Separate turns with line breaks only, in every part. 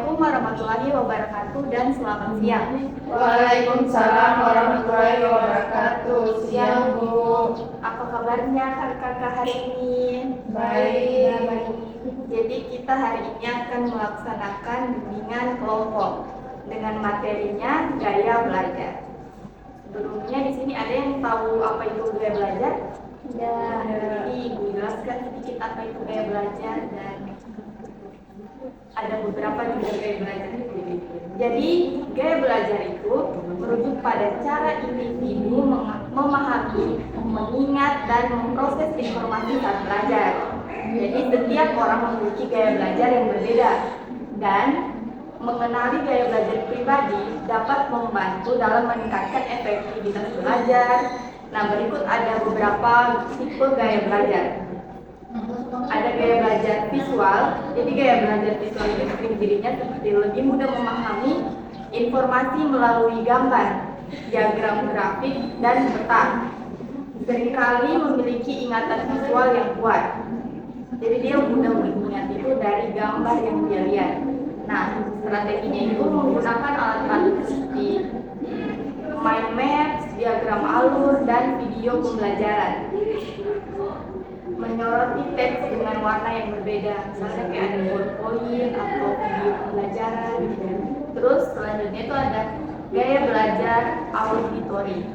Assalamualaikum warahmatullahi wabarakatuh dan selamat siang.
Waalaikumsalam warahmatullahi wabarakatuh. Siang Bu.
Apa kabarnya kakak-kakak hari ini?
Baik.
Jadi kita hari ini akan melaksanakan bimbingan kelompok dengan materinya gaya belajar. Sebelumnya di sini ada yang tahu apa itu gaya belajar? Ya. Jadi Ibu jelaskan sedikit apa itu gaya belajar dan ada beberapa juga gaya belajar. Jadi gaya belajar itu merujuk pada cara individu memahami, mengingat dan memproses informasi saat belajar. Jadi setiap orang memiliki gaya belajar yang berbeda dan mengenali gaya belajar pribadi dapat membantu dalam meningkatkan efektivitas belajar. Nah, berikut ada beberapa tipe gaya belajar. Ada gaya belajar visual. Jadi gaya belajar visual itu ciri-cirinya seperti lebih mudah memahami informasi melalui gambar, diagram grafik, dan peta. Seringkali memiliki ingatan visual yang kuat. Jadi dia mudah mengingat itu dari gambar yang dia lihat. Nah, strateginya itu menggunakan alat-alat seperti mind maps, diagram alur, dan video pembelajaran. Menyoroti teks dengan warna yang berbeda, misalnya kayak ada PowerPoint atau video pembelajaran. Terus selanjutnya itu ada gaya belajar auditory.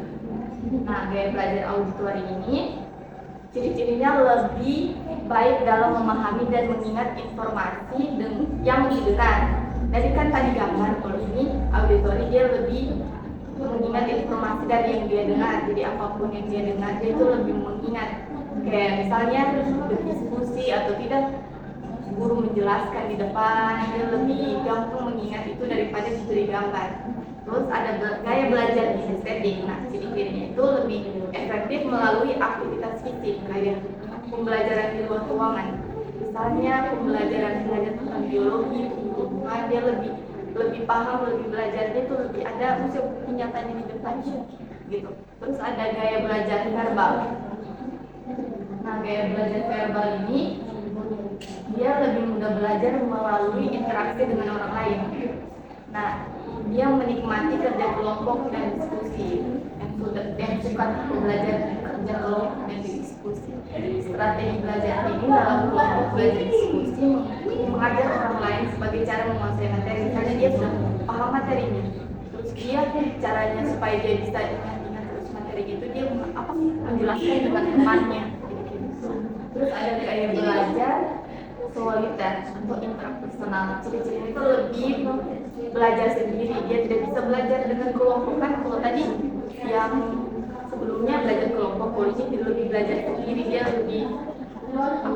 Nah, gaya belajar auditory ini ciri-cirinya lebih baik dalam memahami dan mengingat informasi yang didengar. Jadi kan tadi gambar, kalau ini auditory dia lebih mengingat informasi dari yang dia dengar. Jadi apapun yang dia dengar dia itu lebih mengingat. Kayak misalnya berdiskusi atau tidak, guru menjelaskan di depan, dia lebih gampang mengingat itu daripada diberi gambar. Terus ada gaya belajar kinestetik. Nah, ciri-cirinya itu lebih efektif melalui aktivitas fisik, kayak pembelajaran di luar ruangan. Misalnya pembelajaran tentang biologi, tumbuhan, dia lebih paham, lebih belajarnya itu lebih ada unsur kenyataannya di depan gitu. Terus ada gaya belajar verbal. Nah, gaya belajar verbal ini dia lebih mudah belajar melalui interaksi dengan orang lain. Nah, dia menikmati kerja kelompok dan diskusi. Yang suka belajar kerja kelompok dan diskusi. Strategi belajar ini dalam kelompok belajar diskusi mengajar orang lain sebagai cara menguasai materi. Misalnya dia sudah paham materinya, terus dia caranya supaya dia bisa ingat terus materi itu dia menjelaskan dengan temannya. Terus ada gaya belajar soliter atau intrapersonal. Ciri-cirinya itu lebih belajar sendiri, dia tidak bisa belajar dengan kelompok. Kan kalau tadi yang sebelumnya belajar kelompok, kalau ini lebih belajar sendiri, dia lebih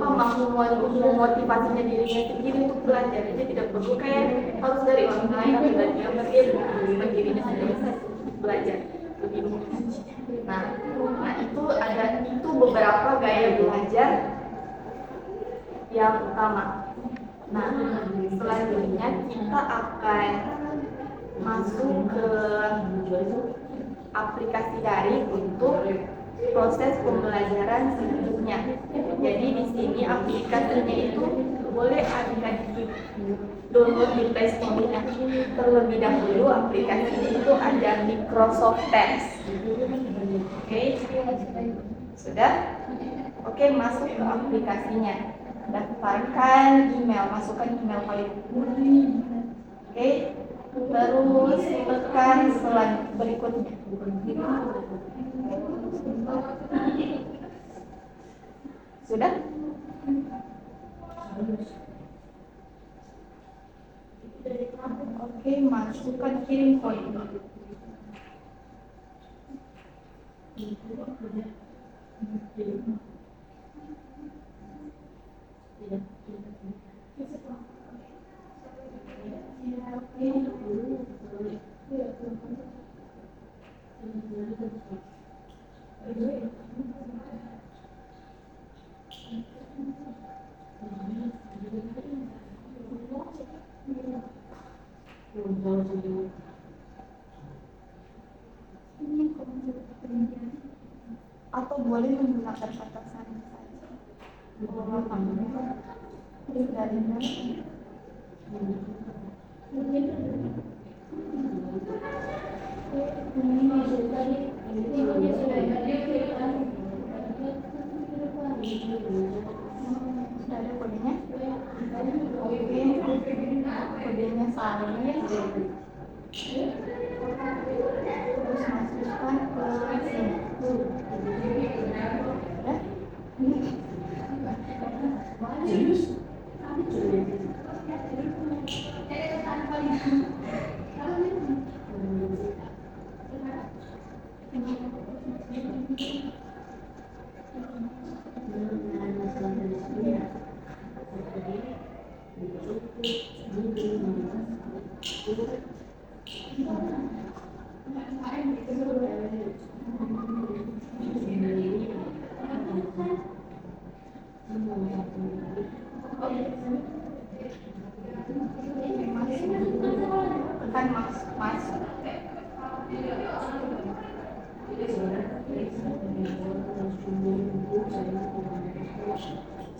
mampu memotivasinya dirinya sendiri untuk belajar. Dia tidak perlu kayak harus dari orang lain atau dari gambar, dia lebih dirinya sendiri belajar lebih mudah. Nah itu beberapa gaya belajar yang utama. Nah, selanjutnya kita akan masuk ke aplikasi daring untuk proses pembelajaran selanjutnya. Jadi di sini aplikasinya itu boleh adik-adik download di Play Store-nya. Terlebih dahulu aplikasinya itu ada Microsoft Teams. Oke, sudah? Oke, masuk ke aplikasinya. Daftarkan email, masukkan email kalian. Oke, terus tekan berikutnya. Sudah? Oke, masukkan kirim kode. Atau boleh menggunakan kata sandi saja. Dari Sudah ada kodenya? Oke, kodenya salin. Terus masukkan ke sini. Kan mas.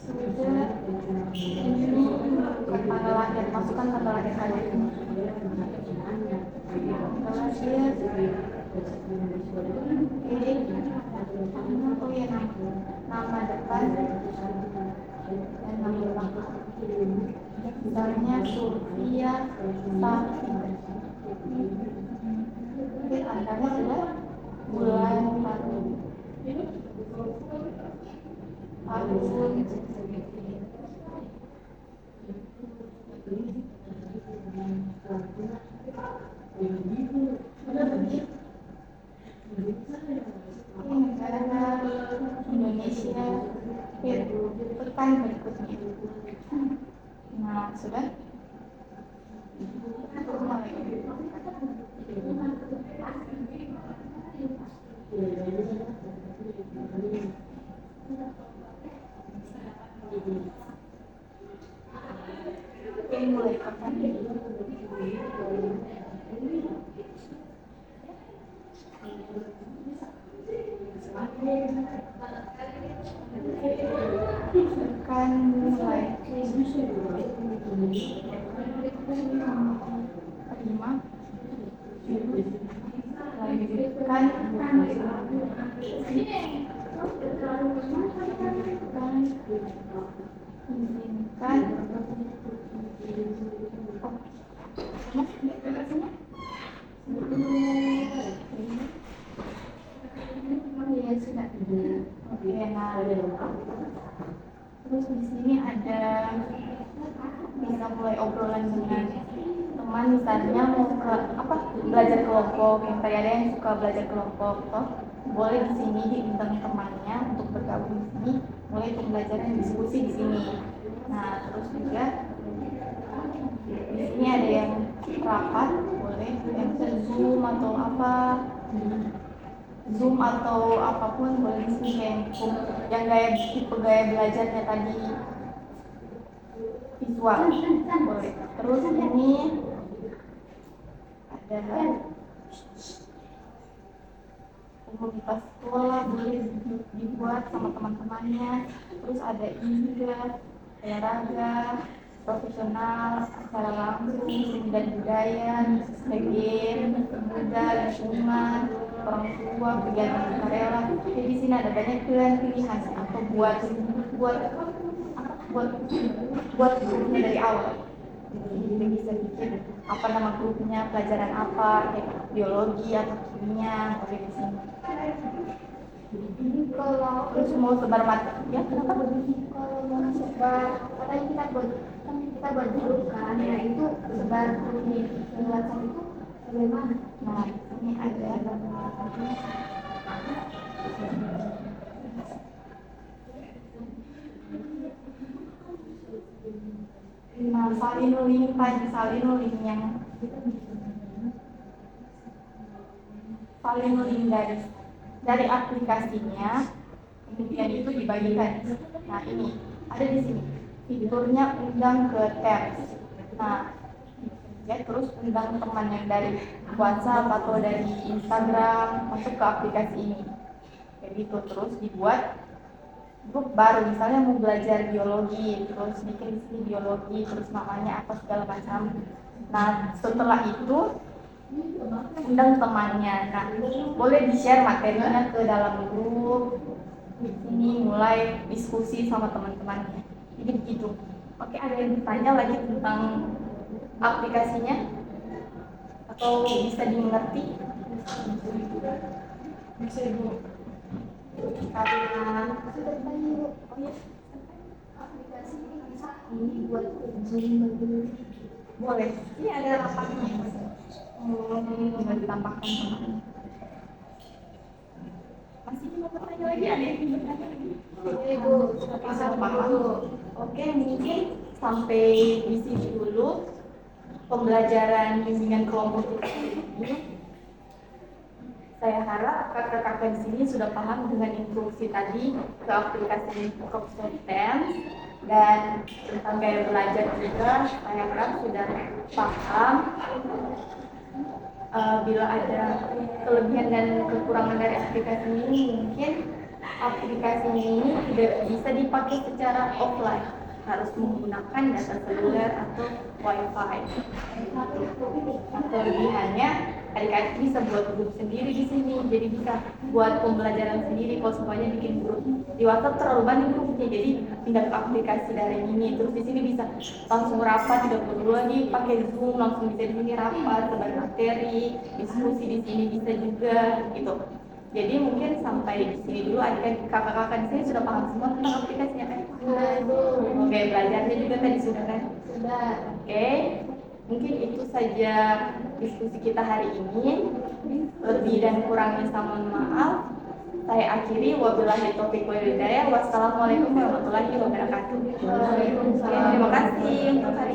Sudah. Ini tanggal lahir, masukkan tanggal lahir kalian. Tanggal lahir. Oh iya, nama depan dan nama belakang. Misalnya Sofia Safi. Oke, tanggalnya sudah bulan tahun. Negara Indonesia, tekan berikutnya. Nah, sudah. Oke, mulai kapan? Tekan mulai. Terima. Lanjutkan. Izinkan. Ya sudah. Oke, nah. Terus di sini ada bisa mulai obrolan dengan teman, misalnya mau ke apa belajar kelompok, yang tadi ada yang suka belajar kelompok, toh boleh di sini diundang temannya untuk bergabung di sini, mulai pembelajaran diskusi di sini. Nah, terus juga di sini ada yang rapat, boleh yang Zoom atau apa, Zoom atau apapun boleh di sini, yang gaya tipe gaya belajarnya tadi visual boleh. Terus ini ada komunitas sekolah boleh dibuat sama teman-temannya. Terus ada ini juga olahraga profesional, acara langsung, seni dan budaya, game, pemuda, lingkungan, orang tua, kegiatan sukarela. Jadi di sini ada banyak pilihan atau buat grupnya dari awal. Jadi bisa bikin apa nama grupnya, pelajaran apa, kayak biologi atau kimia, boleh di sini. Ini kalau terus mau sebar materi, ya kenapa? Kalau mau sebar, katanya kita buat grup kan, ya itu sebar di WhatsApp itu bagaimana? Nah, ini ada. Nah, salin link dari aplikasinya, kemudian itu dibagikan. Nah, ini ada di sini fiturnya undang ke tabs. Nah, ya terus undang teman yang dari WhatsApp atau dari Instagram masuk ke aplikasi ini. Kayak gitu, terus grup baru, misalnya mau belajar biologi, terus bikin isi biologi, terus namanya apa segala macam. Nah, setelah itu undang temannya. Nah, boleh di-share materinya ke dalam grup. Di sini mulai diskusi sama teman-temannya. Jadi begitu. Oke, ada yang bertanya lagi tentang aplikasinya? Atau bisa dimengerti?
Bisa Ibu.
Karena
Aplikasi ini buat Zoom begini.
boleh. Ini ada rapatnya. Mau ditambahkan teman. Masih mau bertanya lagi? Ada yang ingin bertanya lagi?
Ibu, paham dulu.
Oke, mungkin sampai di sini dulu pembelajaran bimbingan kelompok ini. Saya harap kakak-kakak di sini sudah paham dengan instruksi tadi ke aplikasi Microsoft Teams dan tentang gaya belajar juga. Saya harap sudah paham. Bila ada kelebihan dan kekurangan dari aplikasi ini, mungkin aplikasi ini tidak bisa dipakai secara offline, harus menggunakan data seluler atau wifi. Nah, kelebihannya adik-adik bisa buat grup sendiri di sini, jadi bisa buat pembelajaran sendiri. Kalau semuanya bikin grup di WhatsApp terlalu banyak grupnya, jadi pindah ke aplikasi dari ini. Terus di sini bisa langsung rapat, tidak perlu lagi pakai Zoom, langsung bisa di sini rapat, sebar materi, diskusi di sini bisa juga gitu. Jadi mungkin sampai di sini dulu, adik-adik kakak-kakak di sini sudah paham semua tentang aplikasinya kan?
Sudah Ibu.
Oke, belajarnya juga tadi sudah kan?
Sudah.
Oke, mungkin itu saja diskusi kita hari ini. Lebih dan kurangnya saya mohon maaf. Saya akhiri, wabillahi taufiq wal hidayah. Wassalamualaikum warahmatullahi wabarakatuh.
Waalaikumsalam.
Terima kasih untuk hari